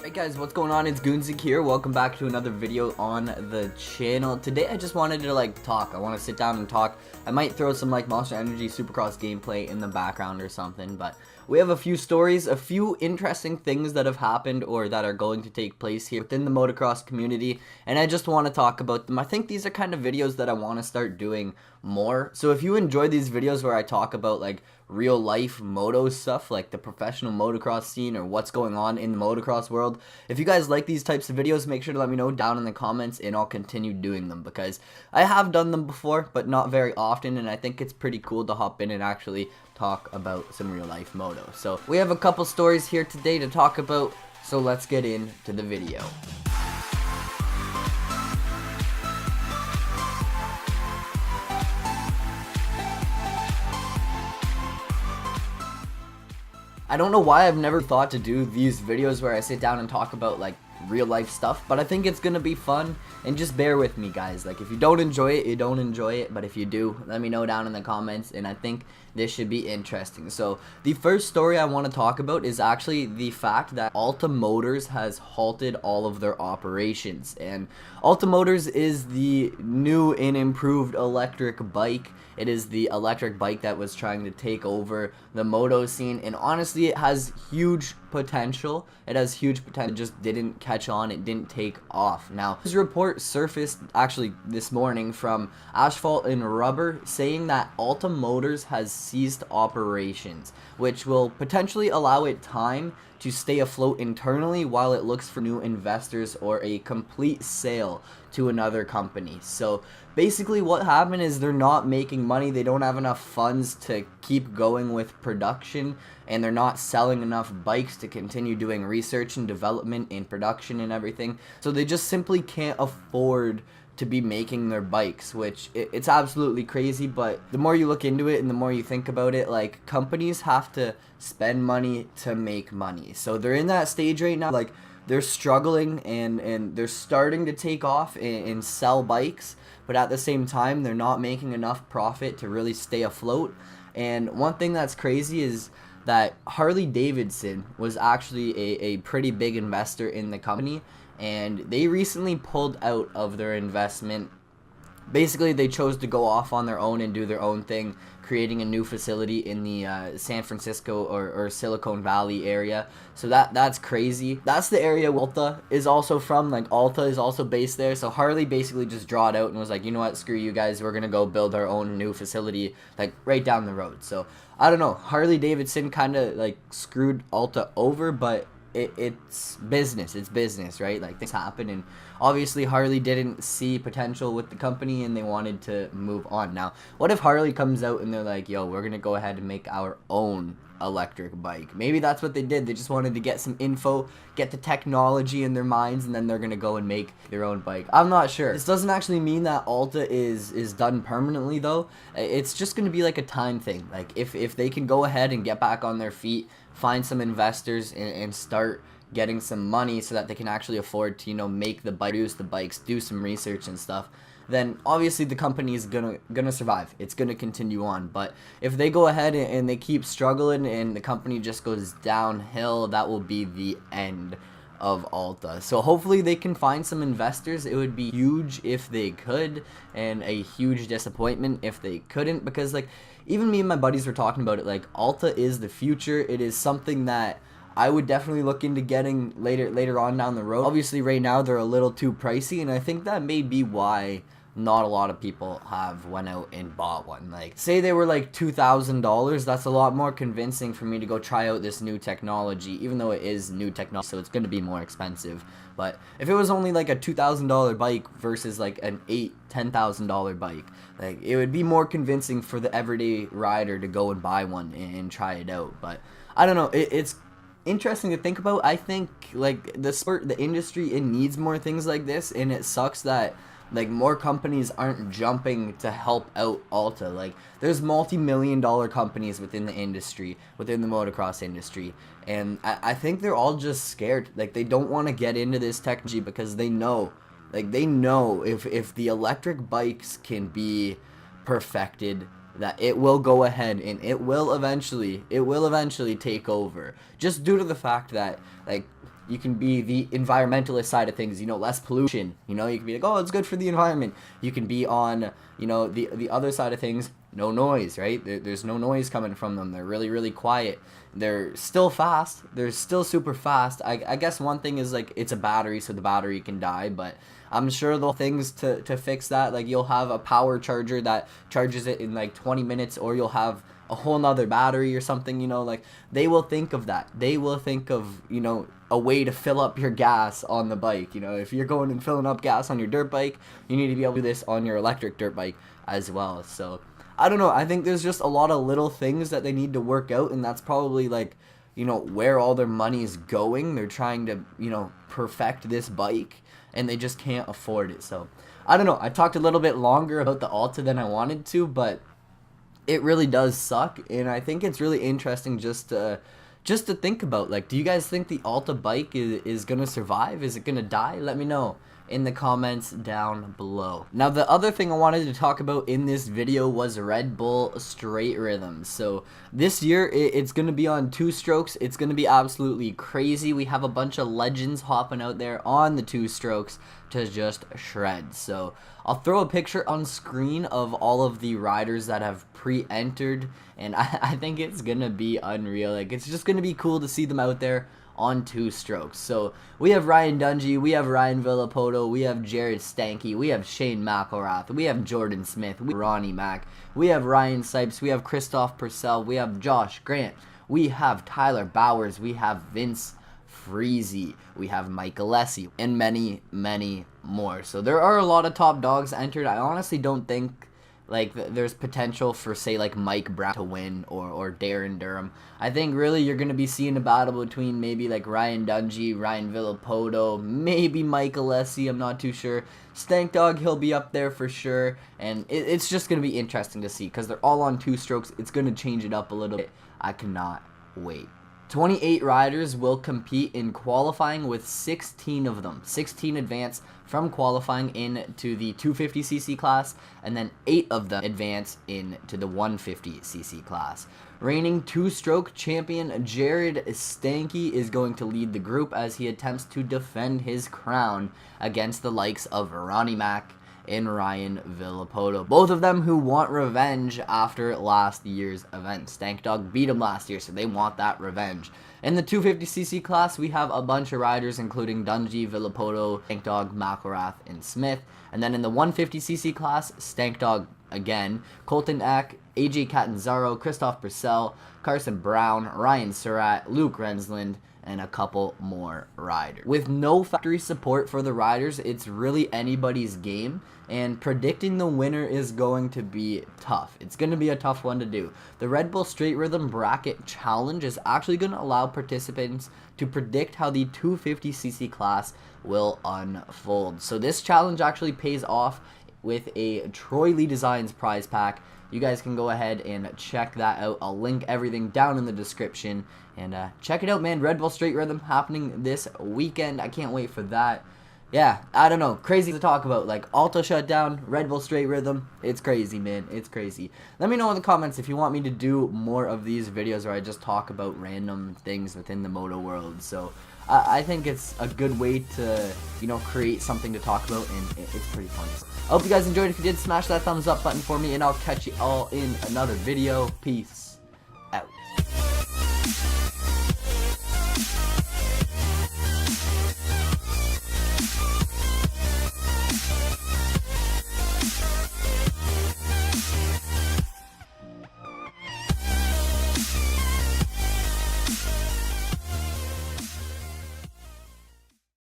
Alright guys, what's going on? It's Goonzik here. Welcome back to another video on the channel. Today I just wanted to talk. I want to sit down and talk. I might throw some Monster Energy Supercross gameplay in the background or something, but we have a few stories, a few interesting things that have happened or that are going to take place here within the motocross community, and I just want to talk about them. I think these are kind of videos that I want to start doing more. So if you enjoy these videos where I talk about real life moto stuff, like the professional motocross scene or what's going on in the motocross world, if you guys like these types of videos, make sure to let me know down in the comments and I'll continue doing them, because I have done them before but not very often, and I think it's pretty cool to hop in and actually talk about some real life moto. So we have a couple stories here today to talk about, so let's get into the video. I don't know why I've never thought to do these videos where I sit down and talk about real life stuff, but I think it's gonna be fun, and just bear with me guys. If you don't enjoy it, you don't enjoy it, but if you do, let me know down in the comments, and I think this should be interesting. So the first story I want to talk about is actually the fact that ALTA Motors has halted all of their operations, and ALTA Motors is the new and improved electric bike. It is the electric bike that was trying to take over the moto scene, and honestly it has huge potential. It just didn't catch on, it didn't take off. Now, this report surfaced actually this morning from Asphalt and Rubber saying that ALTA Motors has ceased operations, which will potentially allow it time to stay afloat internally while it looks for new investors or a complete sale to another company. So basically what happened is they're not making money, they don't have enough funds to keep going with production, and they're not selling enough bikes to continue doing research and development and production and everything. So they just simply can't afford to be making their bikes, which it's absolutely crazy. But the more you look into it and the more you think about it, companies have to spend money to make money. So they're in that stage right now, they're struggling and they're starting to take off and sell bikes, but at the same time they're not making enough profit to really stay afloat. And one thing that's crazy is that Harley Davidson was actually a pretty big investor in the company, and they recently pulled out of their investment. Basically, they chose to go off on their own and do their own thing, creating a new facility in the San Francisco or Silicon Valley area. So that's crazy. That's the area ALTA is also from. ALTA is also based there. So Harley basically just drawed out and was like, you know what, screw you guys, we're gonna go build our own new facility right down the road. So I don't know, Harley Davidson kind of screwed ALTA over, but it's business, right? Things happen, and obviously Harley didn't see potential with the company and they wanted to move on. Now, what if Harley comes out and they're like, yo, we're gonna go ahead and make our own electric bike? Maybe that's what they did. They just wanted to get some info, get the technology in their minds, and then they're gonna go and make their own bike. I'm not sure. This doesn't actually mean that ALTA is done permanently though. It's just gonna be a time thing. If they can go ahead and get back on their feet, find some investors and start getting some money so that they can actually afford to make the bike, produce the bikes, do some research and stuff, then obviously the company is gonna survive. It's gonna continue on. But if they go ahead and they keep struggling and the company just goes downhill, that will be the end of ALTA. So hopefully they can find some investors. It would be huge if they could, and a huge disappointment if they couldn't, because even me and my buddies were talking about it. ALTA is the future. It is something that I would definitely look into getting later on down the road. Obviously right now they're a little too pricey, and I think that may be why not a lot of people have went out and bought one. Say they were $2,000, that's a lot more convincing for me to go try out this new technology, even though it is new technology, so it's going to be more expensive. But if it was only a $2,000 bike versus an $10,000 bike, it would be more convincing for the everyday rider to go and buy one and try it out. But I don't know, it's interesting to think about. I think the industry, it needs more things like this, and it sucks that more companies aren't jumping to help out ALTA. There's multi-million-dollar companies within the industry, within the motocross industry, and I think they're all just scared. They don't want to get into this technology because they know, if the electric bikes can be perfected, that it will go ahead and it will eventually take over, just due to the fact that you can be the environmentalist side of things, you know, less pollution, you know, you can be like, oh, it's good for the environment. You can be on, you know, the other side of things, no noise, right? There's no noise coming from them. They're really, really quiet. They're still fast. They're still super fast. I guess one thing is, like, it's a battery, so the battery can die, but I'm sure there'll things to fix that. Like, you'll have a power charger that charges it in like 20 minutes, or you'll have a whole nother battery or something, you know, like, they will think of that. They will think of, you know, a way to fill up your gas on the bike. You know, if you're going and filling up gas on your dirt bike, you need to be able to do this on your electric dirt bike as well. So I don't know, I think there's just a lot of little things that they need to work out, and that's probably, like, you know, where all their money is going. They're trying to, you know, perfect this bike, and they just can't afford it. So I don't know, I talked a little bit longer about the ALTA than I wanted to, but it really does suck, and I think it's really interesting just to think about. Like, do you guys think the ALTA bike is gonna survive? Is it gonna die? Let me know in the comments down below. Now, the other thing I wanted to talk about in this video was Red Bull Straight Rhythm. So this year it's gonna be on 2 strokes. It's gonna be absolutely crazy. We have a bunch of legends hopping out there on the 2 strokes to just shred. So I'll throw a picture on screen of all of the riders that have pre-entered, and I think it's gonna be unreal. Like, it's just gonna be cool to see them out there on 2 strokes. So we have Ryan Dungey, we have Ryan Villapoto, we have Jared Stanky, we have Shane McElrath, we have Jordan Smith, we have Ronnie Mack, we have Ryan Sipes, we have Christoph Purcell, we have Josh Grant, we have Tyler Bowers, we have Vince Freezy, we have Mike Alessi, and many, many more. So there are a lot of top dogs entered. I honestly don't think, like, there's potential for, say, like, Mike Brown to win, or Darren Durham. I think really you're going to be seeing a battle between maybe, like, Ryan Dungey, Ryan Villapoto, maybe Mike Alessi, I'm not too sure. Stank Dog, he'll be up there for sure, and it's just going to be interesting to see, because they're all on 2 strokes. It's going to change it up a little bit. I cannot wait. 28 riders will compete in qualifying, with 16 of them. 16 advance from qualifying into the 250cc class, and then 8 of them advance into the 150cc class. Reigning 2-stroke champion Jared Stanky is going to lead the group as he attempts to defend his crown against the likes of Ronnie Mack and Ryan Villapoto, both of them who want revenge after last year's event. Stank Dog beat him last year, so they want that revenge. In the 250cc class, we have a bunch of riders, including Dungey, Villapoto, Stank Dog, McElrath, and Smith. And then in the 150cc class, Stank Dog again, Colton Eck, AJ Catanzaro, Christoph Purcell, Carson Brown, Ryan Surratt, Luke Rensland, and a couple more riders. With no factory support for the riders, it's really anybody's game, and predicting the winner is going to be tough. It's going to be a tough one to do. The Red Bull Straight Rhythm Bracket Challenge is actually going to allow participants to predict how the 250cc class will unfold. So this challenge actually pays off with a Troy Lee Designs prize pack. You guys can go ahead and check that out. I'll link everything down in the description. And check it out, man. Red Bull Straight Rhythm happening this weekend. I can't wait for that. Yeah, I don't know. Crazy to talk about. Like, ALTA shut down, Red Bull Straight Rhythm. It's crazy, man. It's crazy. Let me know in the comments if you want me to do more of these videos where I just talk about random things within the moto world. So I think it's a good way to, you know, create something to talk about, and it's pretty fun. I hope you guys enjoyed. If you did, smash that thumbs up button for me, and I'll catch you all in another video. Peace out.